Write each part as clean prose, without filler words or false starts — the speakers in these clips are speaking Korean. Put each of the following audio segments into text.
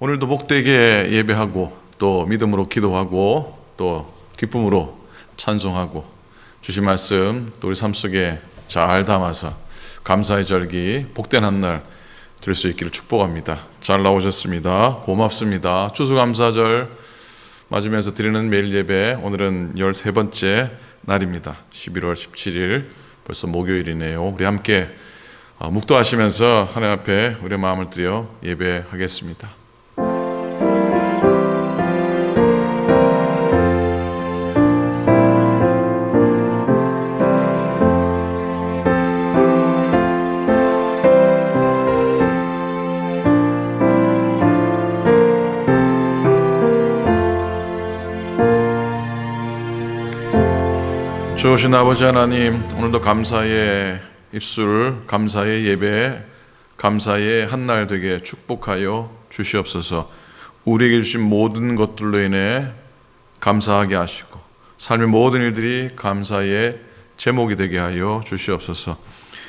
오늘도 복되게 예배하고 또 믿음으로 기도하고 또 기쁨으로 찬송하고 주신 말씀 또 우리 삶 속에 잘 담아서 감사의 절기 복된 한 날 드릴 수 있기를 축복합니다. 잘 나오셨습니다. 고맙습니다. 추수감사절 맞으면서 드리는 매일 예배, 오늘은 13번째 날입니다. 11월 17일 벌써 목요일이네요. 우리 함께 묵도하시면서 하나님 앞에 우리의 마음을 드려 예배하겠습니다. 주오신 아버지 하나님, 오늘도 감사의 입술, 감사의 예배, 감사의 한날 되게 축복하여 주시옵소서. 우리에게 주신 모든 것들로 인해 감사하게 하시고 삶의 모든 일들이 감사의 제목이 되게 하여 주시옵소서.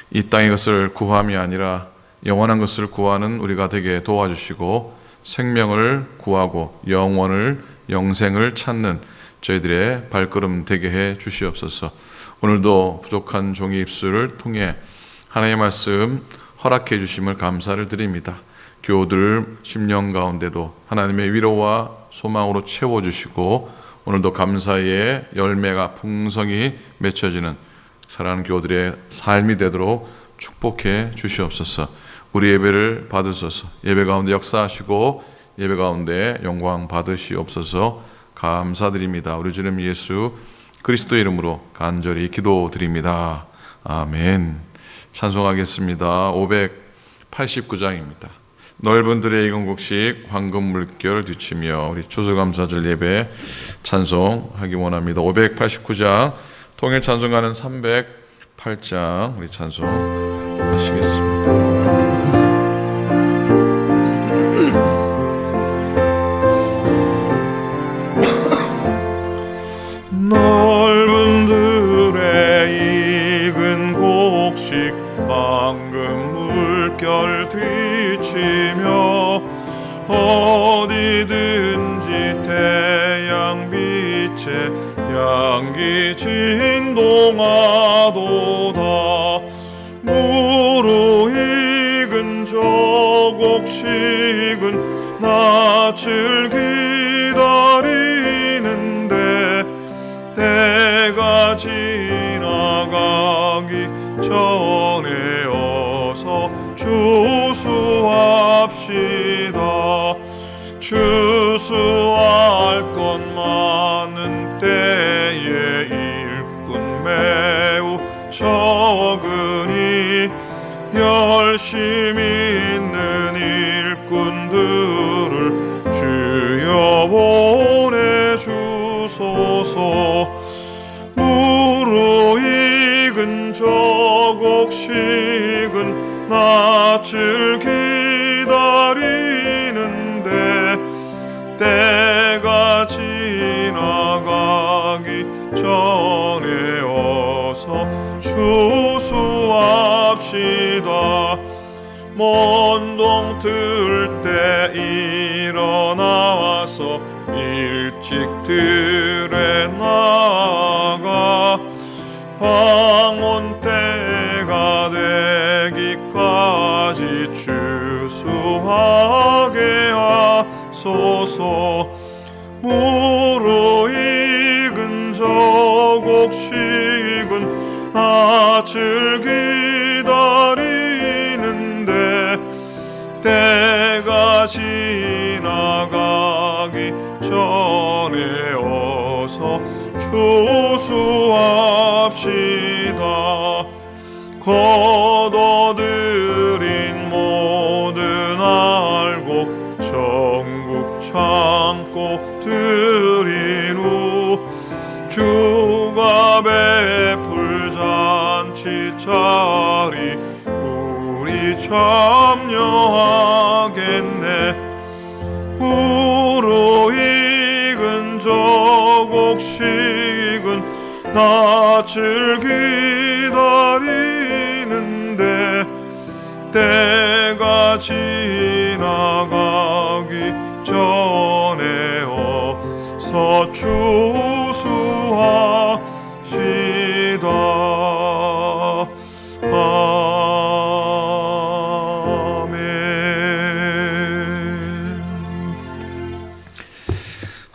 이 땅의 것을 구함이 아니라 영원한 것을 구하는 우리가 되게 도와주시고 생명을 구하고 영생을 찾는 저희들의 발걸음 되게 해 주시옵소서. 오늘도 부족한 종의 입술을 통해 하나님의 말씀 허락해 주심을 감사를 드립니다. 교우들 심령 가운데도 하나님의 위로와 소망으로 채워주시고 오늘도 감사의 열매가 풍성히 맺혀지는 사랑하는 교우들의 삶이 되도록 축복해 주시옵소서. 우리 예배를 받으소서. 예배 가운데 역사하시고 예배 가운데 영광 받으시옵소서. 감사드립니다. 우리 주님 예수 그리스도의 이름으로 간절히 기도드립니다. 아멘. 찬송하겠습니다. 589장입니다. 넓은 들의 이근곡식 황금 물결 뒤치며 우리 추수감사절 예배 찬송하기 원합니다. 589장 통일 찬송가는 308장 우리 찬송하시겠습니다. 넓은 들의 익은 곡식 황금 물결 뒤치며 어디든지 태양 빛에 양기 진동하도다. 무르익은 저 곡식은 낯을 기다리는데 때가 지나가기 전에 어서 추수합시다. 추수할 것 많은 때에 일꾼 매우 적으니 열심히 있는 일꾼들을 주여 보내주소서. 무르익은 저 곡식은 낯을 기다리는데 때가 지나가기 전에 어서 추수합시다. 먼 동 들 때 일어나서 일찍 들에 나가 황혼 때가 되기까지 추수하게 하소서. 무르익은 저 곡식은 낯을 기다리는데 때가 지나가기 전에 어서 추수합시다. 거둬들인 모든 알곡 전국 창고 드린 후 주가 베풀 잔치 자리 우리 참여하겠네. 무르익은 저 곡식은 낯을 기다리는데 때가 지나가기 주수하시다.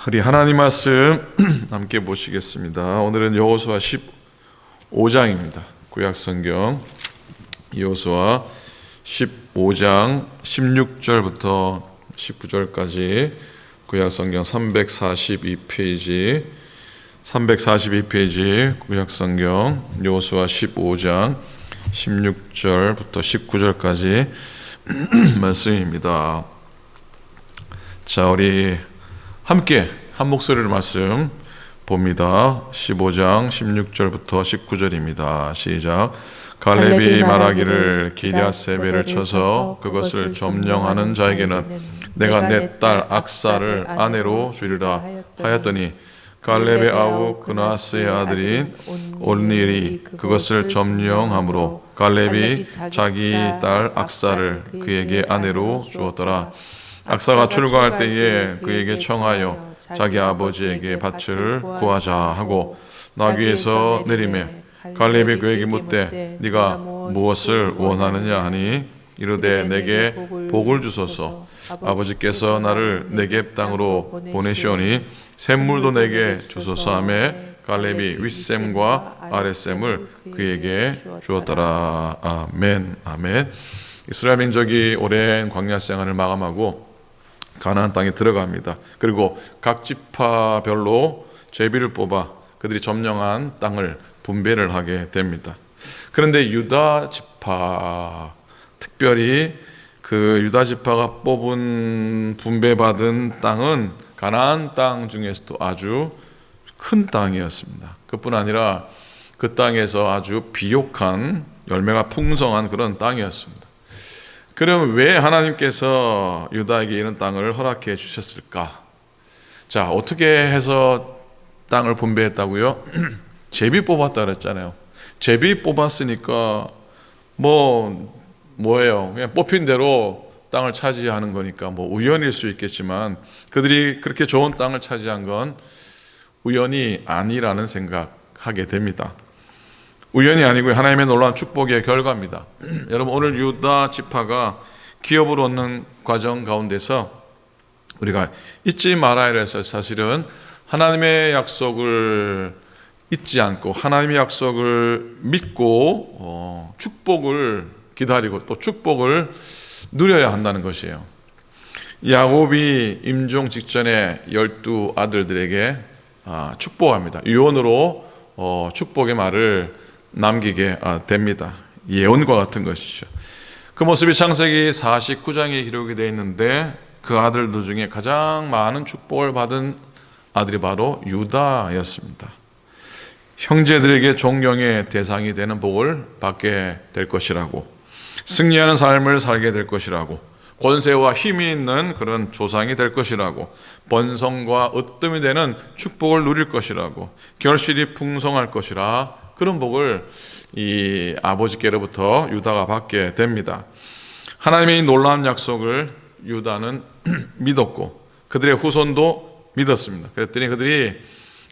우리 하나님 말씀 함께 보시겠습니다. 오늘은 여호수아 15장입니다. 구약성경 여호수아 15장 16절부터 19절까지 구약성경 342페이지 구약성경 여호수아 15장 16절부터 19절까지 말씀입니다. 자, 우리 함께 한 목소리로 말씀 봅니다. 15장 16절부터 19절입니다. 시작. 갈렙이 말하기를 기럇세벨을 쳐서 그것을 점령하는 자에게는 내가 내 딸 악사를 아내로 주리라 하였더니 갈렙의 아우 그나스의 아들인 온닐이 그것을 점령함으로 갈렙이 자기 딸 악사를 그에게 아내로 주었더라. 악사가 출가할 때에 그에게 청하여 자기 아버지에게 밭을 구하자 하고 나귀에서 내리매 갈렙이 그에게 묻되 네가 무엇을 원하느냐 하니 이르되 내게 복을 주소서. 아버지께서 나를 네겝 땅으로 보내시오니 샘물도 내게 주소서 하며 갈렙이 윗샘과 아랫샘을 그에게 주었더라. 아멘. 아멘. 이스라엘 민족이 오랜 광야 생활을 마감하고 가나안 땅에 들어갑니다. 그리고 각 지파별로 제비를 뽑아 그들이 점령한 땅을 분배를 하게 됩니다. 그런데 유다 지파, 특별히 그 유다 지파가 뽑은 분배받은 땅은 가나안 땅 중에서도 아주 큰 땅이었습니다. 그뿐 아니라 그 땅에서 아주 비옥한 열매가 풍성한 그런 땅이었습니다. 그럼 왜 하나님께서 유다에게 이런 땅을 허락해 주셨을까? 자, 어떻게 해서 땅을 분배했다고요? 제비 뽑았다 그랬잖아요. 제비 뽑았으니까 뭐예요? 그냥 뽑힌 대로 땅을 차지하는 거니까 우연일 수 있겠지만 그들이 그렇게 좋은 땅을 차지한 건 우연이 아니라는 생각하게 됩니다. 우연이 아니고 하나님의 놀라운 축복의 결과입니다. 여러분, 오늘 유다 지파가 기업을 얻는 과정 가운데서 우리가 잊지 말아야 해서 사실은 하나님의 약속을 잊지 않고 하나님의 약속을 믿고 축복을 기다리고 또 축복을 누려야 한다는 것이에요. 야곱이 임종 직전에 12 아들들에게 축복합니다. 유언으로 축복의 말을 남기게 됩니다. 예언과 같은 것이죠. 그 모습이 창세기 49장에 기록이 되어 있는데 그 아들들 중에 가장 많은 축복을 받은 아들이 바로 유다였습니다. 형제들에게 존경의 대상이 되는 복을 받게 될 것이라고, 승리하는 삶을 살게 될 것이라고, 권세와 힘이 있는 그런 조상이 될 것이라고, 번성과 으뜸이 되는 축복을 누릴 것이라고, 결실이 풍성할 것이라, 그런 복을 이 아버지께로부터 유다가 받게 됩니다. 하나님의 이 놀라운 약속을 유다는 믿었고 그들의 후손도 믿었습니다. 그랬더니 그들이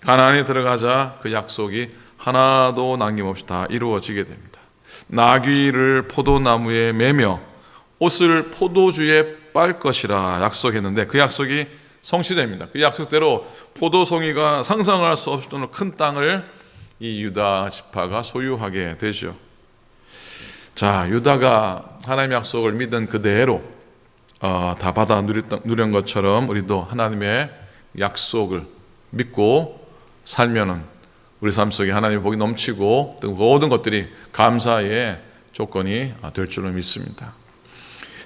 가나안에 들어가자 그 약속이 하나도 남김없이 다 이루어지게 됩니다. 나귀를 포도나무에 매며 옷을 포도주에 빨 것이라 약속했는데 그 약속이 성취됩니다. 그 약속대로 포도송이가 상상할 수 없을 정도로 큰 땅을 이 유다 지파가 소유하게 되죠. 자, 유다가 하나님의 약속을 믿은 그대로 다 받아 누린 것처럼 우리도 하나님의 약속을 믿고 살면은 우리 삶 속에 하나님의 복이 넘치고 또 모든 것들이 감사의 조건이 될 줄로 믿습니다.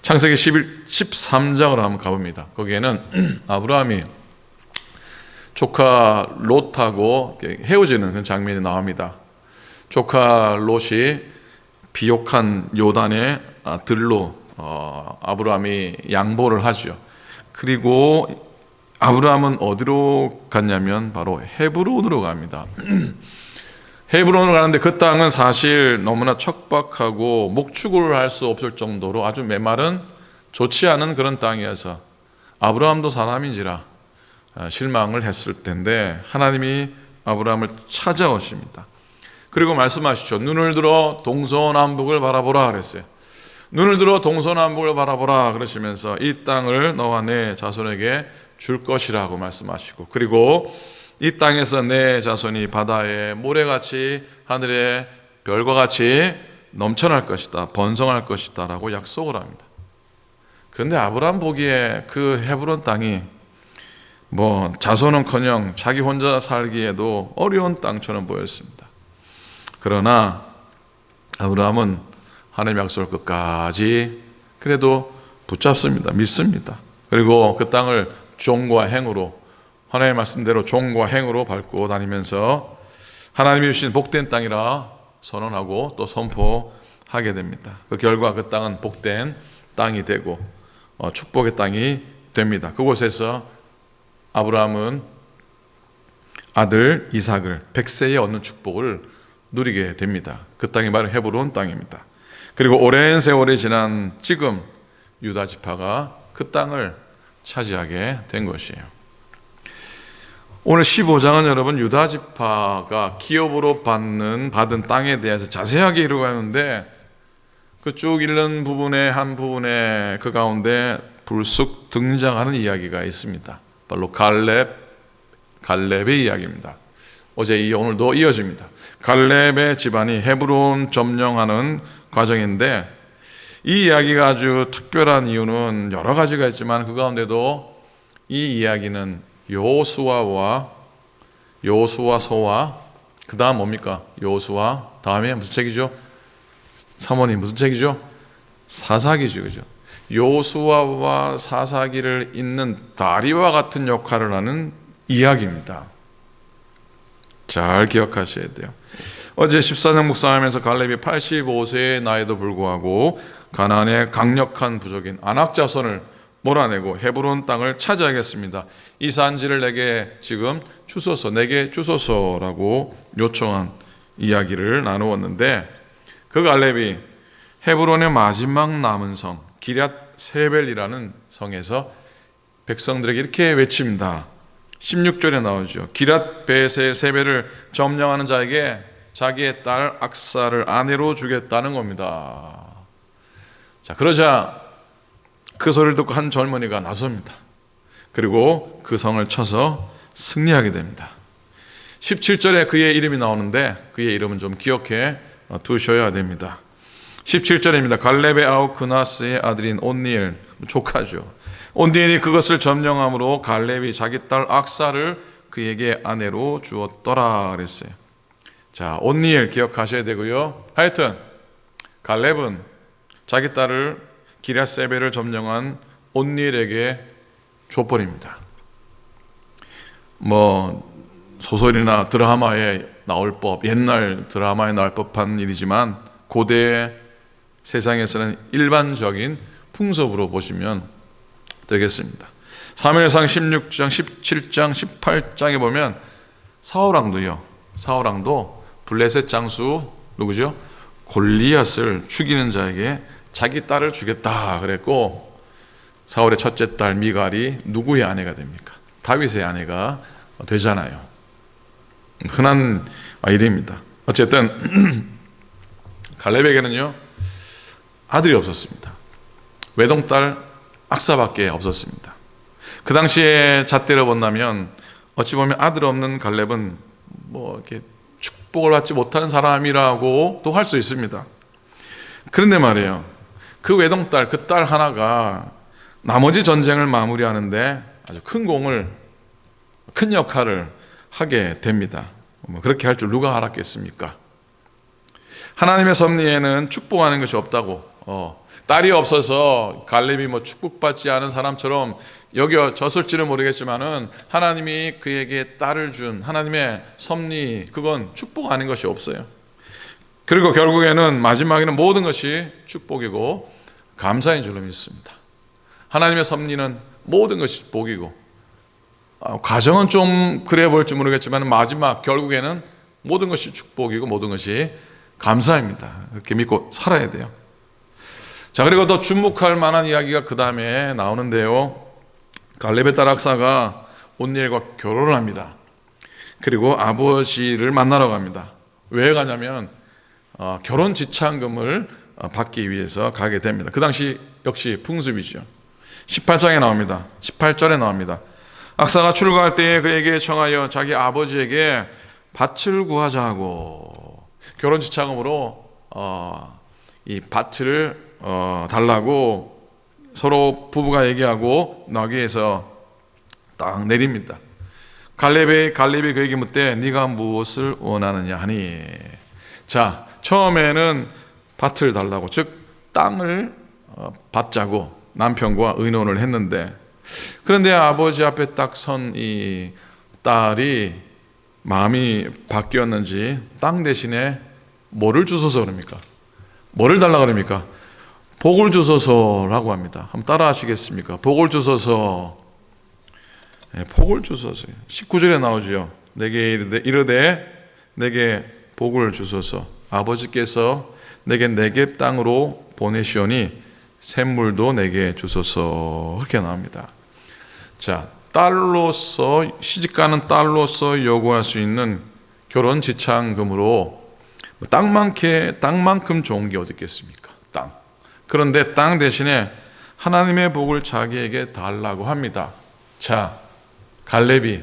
창세기 13장으로 한번 가봅니다. 거기에는 아브라함이 조카 롯하고 헤어지는 그런 장면이 나옵니다. 조카 롯이 비옥한 요단의 들로 아브라함이 양보를 하죠. 그리고 아브라함은 어디로 갔냐면 바로 헤브론으로 갑니다. 헤브론으로 가는데 그 땅은 사실 너무나 척박하고 목축을 할 수 없을 정도로 아주 메마른 좋지 않은 그런 땅이어서 아브라함도 사람인지라 실망을 했을 텐데 하나님이 아브라함을 찾아오십니다. 그리고 말씀하시죠. 눈을 들어 동서남북을 바라보라 그랬어요. 눈을 들어 동서남북을 바라보라 그러시면서 이 땅을 너와 내 자손에게 줄 것이라고 말씀하시고, 그리고 이 땅에서 내 자손이 바다의 모래같이 하늘의 별과 같이 넘쳐날 것이다, 번성할 것이다 라고 약속을 합니다. 그런데 아브라함 보기에 그 헤브론 땅이 뭐 자손은커녕 자기 혼자 살기에도 어려운 땅처럼 보였습니다. 그러나 아브라함은 하나님의 약속을 끝까지 그래도 붙잡습니다. 믿습니다. 그리고 그 땅을 종과 행으로, 하나님의 말씀대로 종과 행으로 밟고 다니면서 하나님이 주신 복된 땅이라 선언하고 또 선포하게 됩니다. 그 결과 그 땅은 복된 땅이 되고 축복의 땅이 됩니다. 그곳에서 아브라함은 아들 이삭을 100세에 얻는 축복을 누리게 됩니다. 그 땅이 바로 헤브론 땅입니다. 그리고 오랜 세월이 지난 지금 유다 지파가 그 땅을 차지하게 된 것이에요. 오늘 15장은 여러분 유다 지파가 기업으로 받은 땅에 대해서 자세하게 이루어가는데, 그 쭉 읽는 부분의 한 부분에 그 가운데 불쑥 등장하는 이야기가 있습니다. 바로 갈렙의 이야기입니다. 어제 오늘도 이어집니다. 갈렙의 집안이 헤브론 점령하는 과정인데, 이 이야기가 아주 특별한 이유는 여러 가지가 있지만 그 가운데도 이 이야기는 여호수아서와 그 다음 뭡니까? 여호수아 다음에 무슨 책이죠? 사모님 무슨 책이죠? 사사기죠, 그죠? 여호수아와 사사기를 잇는 다리와 같은 역할을 하는 이야기입니다. 잘 기억하셔야 돼요. 어제 14장 묵상하면서 갈렙이 85세의 나이도 불구하고 가나안의 강력한 부족인 아낙 자손을 몰아내고 헤브론 땅을 차지하겠습니다. 이 산지를 내게 지금 주소서, 내게 주소서라고 요청한 이야기를 나누었는데, 그 갈렙이 헤브론의 마지막 남은 성 기럇 세벨이라는 성에서 백성들에게 이렇게 외칩니다. 16절에 나오죠. 기럇 세벨을 점령하는 자에게 자기의 딸 악사를 아내로 주겠다는 겁니다. 자, 그러자 그 소리를 듣고 한 젊은이가 나섭니다. 그리고 그 성을 쳐서 승리하게 됩니다. 17절에 그의 이름이 나오는데 그의 이름은 좀 기억해 두셔야 됩니다. 17절입니다. 갈렙의 아우 그나스의 아들인 온니엘, 조카죠. 온니엘이 그것을 점령함으로 갈렙이 자기 딸 악사를 그에게 아내로 주었더라 그랬어요. 자, 온니엘 기억하셔야 되고요. 하여튼 갈렙은 자기 딸을 기럇세벨을 점령한 온니엘에게 줘버립니다. 뭐 소설이나 드라마에 나올 법, 옛날 드라마에 나올 법한 일이지만 고대 세상에서는 일반적인 풍습으로 보시면 되겠습니다. 사무엘상 16장, 17장, 18장에 보면 사울왕도 블레셋 장수 누구죠? 골리앗을 죽이는 자에게 자기 딸을 주겠다 그랬고, 사울의 첫째 딸 미갈이 누구의 아내가 됩니까? 다윗의 아내가 되잖아요. 흔한 일입니다. 어쨌든 갈렙에게는요 아들이 없었습니다. 외동딸 악사밖에 없었습니다. 그 당시에 잣대로 본다면 어찌 보면 아들 없는 갈렙은 뭐 이렇게 축복을 받지 못하는 사람이라고 또 할 수 있습니다. 그런데 말이에요, 그 외동딸, 그 딸 하나가 나머지 전쟁을 마무리하는데 아주 큰 역할을 하게 됩니다. 그렇게 할 줄 누가 알았겠습니까? 하나님의 섭리에는 축복하는 것이 없다고, 딸이 없어서 갈렙이 뭐 축복받지 않은 사람처럼 여겨졌을지는 모르겠지만은 하나님이 그에게 딸을 준 하나님의 섭리, 그건 축복 아닌 것이 없어요. 그리고 결국에는 마지막에는 모든 것이 축복이고 감사인 줄로 믿습니다. 하나님의 섭리는 모든 것이 복이고, 과정은 좀 그래 보일지 모르겠지만 마지막 결국에는 모든 것이 축복이고 모든 것이 감사입니다. 그렇게 믿고 살아야 돼요. 자, 그리고 더 주목할 만한 이야기가 그 다음에 나오는데요, 갈렙의 딸 악사가 온니엘과 결혼을 합니다. 그리고 아버지를 만나러 갑니다. 왜 가냐면 결혼 지참금을 받기 위해서 가게 됩니다. 그 당시 역시 풍습이죠. 18장에 나옵니다. 18절에 나옵니다. 악사가 출가할 때에 그에게 청하여 자기 아버지에게 밭을 구하자 하고, 결혼 지참금으로 이 밭을 달라고 서로 부부가 얘기하고 나귀에서 딱 내립니다. 갈렙이 그에게 묻되 네가 무엇을 원하느냐 하니, 자, 처음에는 밭을 달라고, 즉 땅을 받자고 남편과 의논을 했는데, 그런데 아버지 앞에 딱 선 이 딸이 마음이 바뀌었는지 땅 대신에 뭐를 주소서 그럽니까? 뭐를 달라 그럽니까? 복을 주소서라고 합니다. 한번 따라 하시겠습니까? 복을 주소서. 네, 복을 주소서. 19절에 나오죠. 내게 이르되 내게 복을 주소서. 아버지께서 내게 네겝 땅으로 보내시오니 샘물도 내게 주소서. 그렇게 나옵니다. 자, 딸로서, 시집가는 딸로서 요구할 수 있는 결혼 지참금으로 땅만큼 좋은 게 어디 있겠습니까? 땅. 그런데 땅 대신에 하나님의 복을 자기에게 달라고 합니다. 자, 갈렙이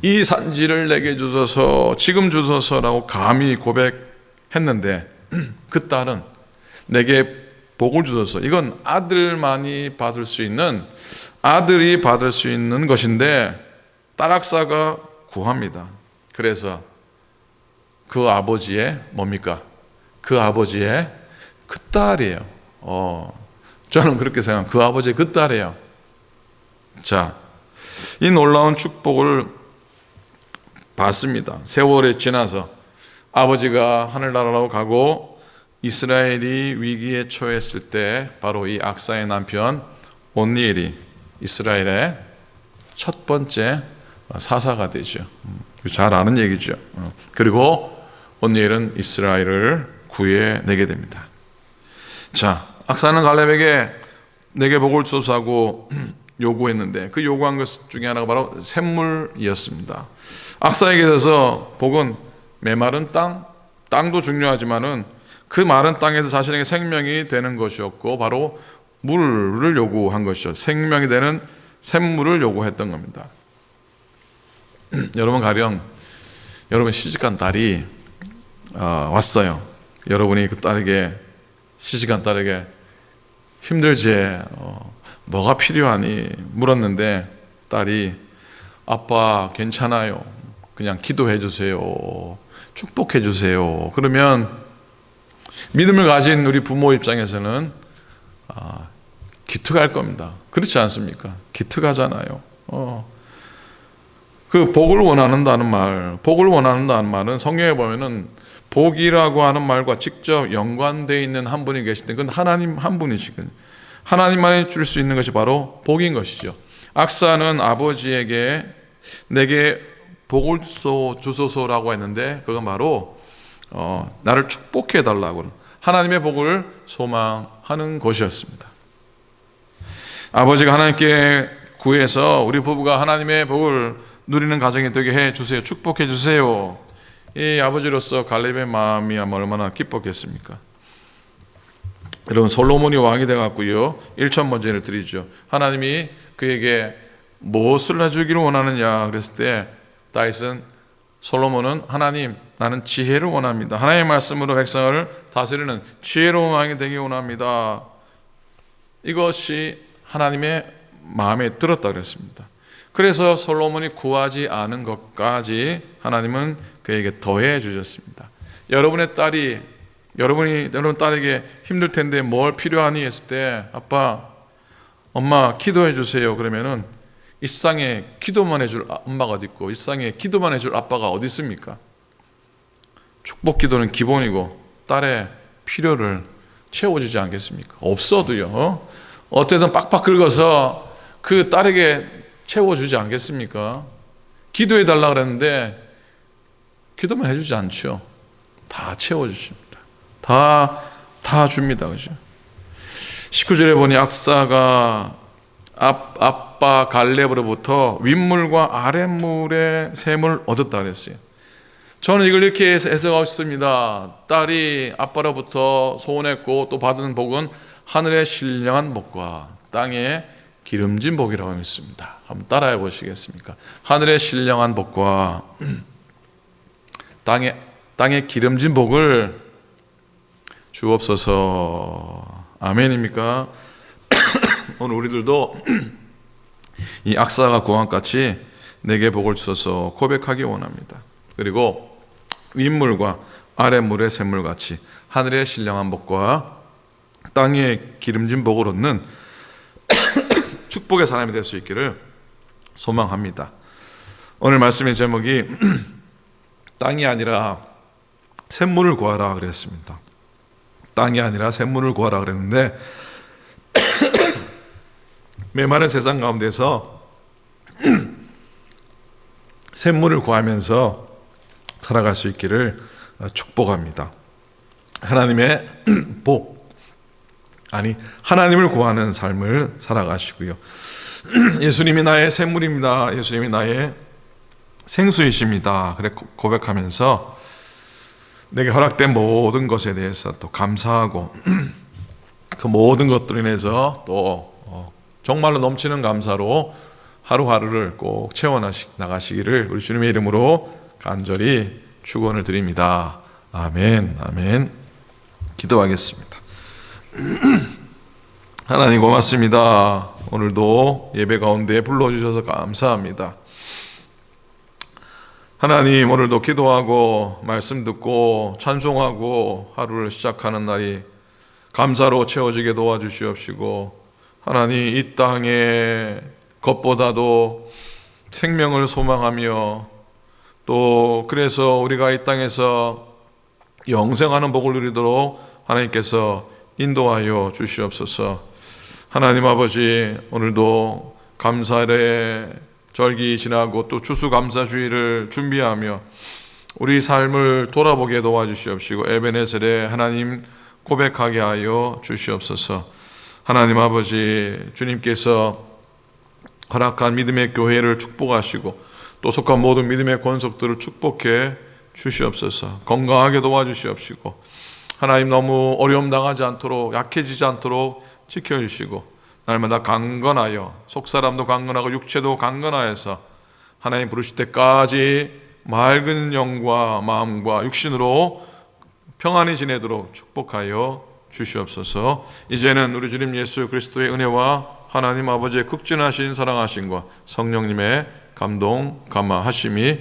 이 산지를 내게 주소서, 지금 주소서라고 감히 고백했는데 그 딸은 내게 복을 주소서. 이건 아들이 받을 수 있는 것인데 딸악사가 구합니다. 그래서 그 아버지의 뭡니까? 그 아버지의 그 딸이에요. 저는 그렇게 생각합니다. 그 아버지의 그 딸이에요. 자, 이 놀라운 축복을 받습니다. 세월이 지나서 아버지가 하늘나라로 가고 이스라엘이 위기에 처했을 때 바로 이 악사의 남편 온니엘이 이스라엘의 첫 번째 사사가 되죠. 잘 아는 얘기죠. 그리고 온니엘은 이스라엘을 구해내게 됩니다. 자, 악사는 갈렙에게 내게 복을 주소서하고 요구했는데 그 요구한 것 중에 하나가 바로 샘물이었습니다. 악사에게 있어서 복은 메마른 땅도 중요하지만은 그 마른 땅에서 자신에게 생명이 되는 것이었고 바로 물을 요구한 것이죠. 생명이 되는 샘물을 요구했던 겁니다. 여러분, 가령 여러분 시집간 딸이 왔어요. 여러분이 그 딸에게, 시집간 딸에게 힘들지, 뭐가 필요하니 물었는데 딸이 아빠 괜찮아요, 그냥 기도해 주세요, 축복해 주세요. 그러면 믿음을 가진 우리 부모 입장에서는 기특할 겁니다. 그렇지 않습니까? 기특하잖아요. 그 복을 원한다는 말은 성경에 보면은 복이라고 하는 말과 직접 연관되어 있는 한 분이 계신데 그건 하나님 한 분이시거든요. 하나님만이 줄 수 있는 것이 바로 복인 것이죠. 악사는 아버지에게 내게 복을 주소서라고 했는데 그건 바로 나를 축복해 달라고 하나님의 복을 소망하는 것이었습니다. 아버지가 하나님께 구해서 우리 부부가 하나님의 복을 누리는 가정이 되게 해 주세요, 축복해 주세요. 이 아버지로서 갈렙의 마음이 얼마나 기뻤겠습니까? 여러분, 솔로몬이 왕이 돼갖고요 1,000번제를 드리죠. 하나님이 그에게 무엇을 해주기를 원하느냐 그랬을 때 다윗은, 솔로몬은 하나님, 나는 지혜를 원합니다. 하나님의 말씀으로 백성을 다스리는 지혜로운 왕이 되기 원합니다. 이것이 하나님의 마음에 들었다 그랬습니다. 그래서 솔로몬이 구하지 않은 것까지 하나님은 그에게 더해 주셨습니다. 여러분 딸에게 힘들 텐데 뭘 필요하니 했을 때 아빠, 엄마 기도해 주세요. 그러면은 이 세상에 기도만 해줄 엄마가 어디 있고 이 세상에 기도만 해줄 아빠가 어디 있습니까? 축복 기도는 기본이고 딸의 필요를 채워주지 않겠습니까? 없어도요, 어떻게든 빡빡 긁어서 그 딸에게 채워주지 않겠습니까? 기도해 달라 그랬는데 기도만 해주지 않죠. 다 채워주십니다. 다 줍니다. 그죠? 19절에 보니 악사가 아빠 갈렙으로부터 윗물과 아랫물의 샘을 얻었다 그랬어요. 저는 이걸 이렇게 해석하고 있습니다. 딸이 아빠로부터 소원했고 또 받은 복은 하늘의 신령한 복과 땅의 기름진 복이라고 믿습니다. 한번 따라해 보시겠습니까? 하늘의 신령한 복과 땅의 기름진 복을 주옵소서. 아멘입니까? 오늘 우리들도 이 악사가 구원같이 내게 복을 주셔서 고백하기 원합니다. 그리고 윗물과 아랫물의 샘물같이 하늘의 신령한 복과 땅의 기름진 복을 얻는 축복의 사람이 될 수 있기를 소망합니다. 오늘 말씀의 제목이 땅이 아니라 샘물을 구하라 그랬습니다. 땅이 아니라 샘물을 구하라 그랬는데 메마른 세상 가운데서 샘물을 구하면서 살아갈 수 있기를 축복합니다. 하나님의 하나님을 구하는 삶을 살아가시고요. 예수님이 나의 샘물입니다. 예수님이 나의 생수이십니다. 그래 고백하면서 내게 허락된 모든 것에 대해서 또 감사하고 그 모든 것들로 인해서 또 정말로 넘치는 감사로 하루하루를 꼭 채워나가시기를 우리 주님의 이름으로 간절히 축원을 드립니다. 아멘, 아멘. 기도하겠습니다. 하나님 고맙습니다. 오늘도 예배 가운데 불러주셔서 감사합니다. 하나님, 오늘도 기도하고 말씀 듣고 찬송하고 하루를 시작하는 날이 감사로 채워지게 도와주시옵시고, 하나님, 이 땅에 것보다도 생명을 소망하며 또 그래서 우리가 이 땅에서 영생하는 복을 누리도록 하나님께서 인도하여 주시옵소서. 하나님 아버지, 오늘도 감사의 절기 지나고 또 추수감사주의를 준비하며 우리 삶을 돌아보게 도와주시옵시고 에베네셀의 하나님 고백하게 하여 주시옵소서. 하나님 아버지, 주님께서 허락한 믿음의 교회를 축복하시고 또 속한 모든 믿음의 권속들을 축복해 주시옵소서. 건강하게 도와주시옵시고 하나님, 너무 어려움 당하지 않도록, 약해지지 않도록 지켜주시고 날마다 강건하여 속사람도 강건하고 육체도 강건하여서 하나님 부르실 때까지 맑은 영과 마음과 육신으로 평안히 지내도록 축복하여 주시옵소서. 이제는 우리 주님 예수 그리스도의 은혜와 하나님 아버지의 극진하신 사랑하심과 성령님의 감동 감화하심이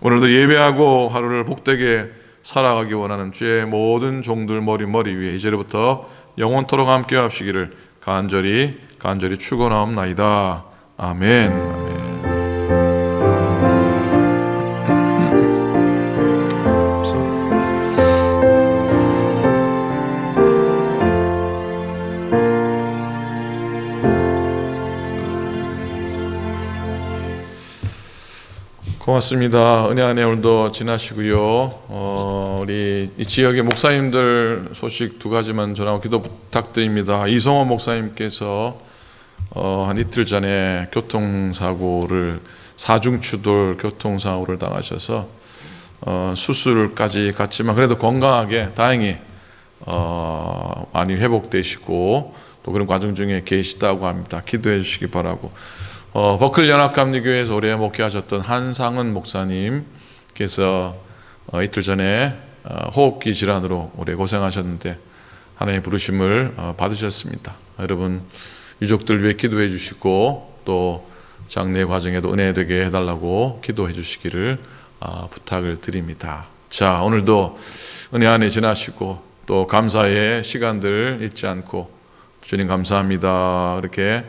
오늘도 예배하고 하루를 복되게 살아가기 원하는 주의 모든 종들 머리 위에 이제부터 영원토록 함께 하시기를 간절히 축원하옵나이다. 아멘. 아멘. 고맙습니다. 은혜 안에 오늘도 지나시고요. 우리 이 지역의 목사님들 소식 두 가지만 전하고 기도 부탁드립니다. 이성호 목사님께서 한 이틀 전에 사중추돌 교통사고를 당하셔서 수술까지 갔지만 그래도 건강하게 다행히 많이 회복되시고 또 그런 과정 중에 계시다고 합니다. 기도해 주시기 바라고. 버클 연합감리교회에서 오래 목회하셨던 한상은 목사님께서 이틀 전에 호흡기 질환으로 오래 고생하셨는데 하나님의 부르심을 받으셨습니다. 여러분 유족들 위해 기도해 주시고 또 장례 과정에도 은혜 되게 해달라고 기도해 주시기를 부탁을 드립니다. 자, 오늘도 은혜 안에 지나시고 또 감사의 시간들 잊지 않고 주님 감사합니다 이렇게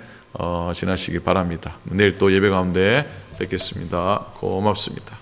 지나시기 바랍니다. 내일 또 예배 가운데 뵙겠습니다. 고맙습니다.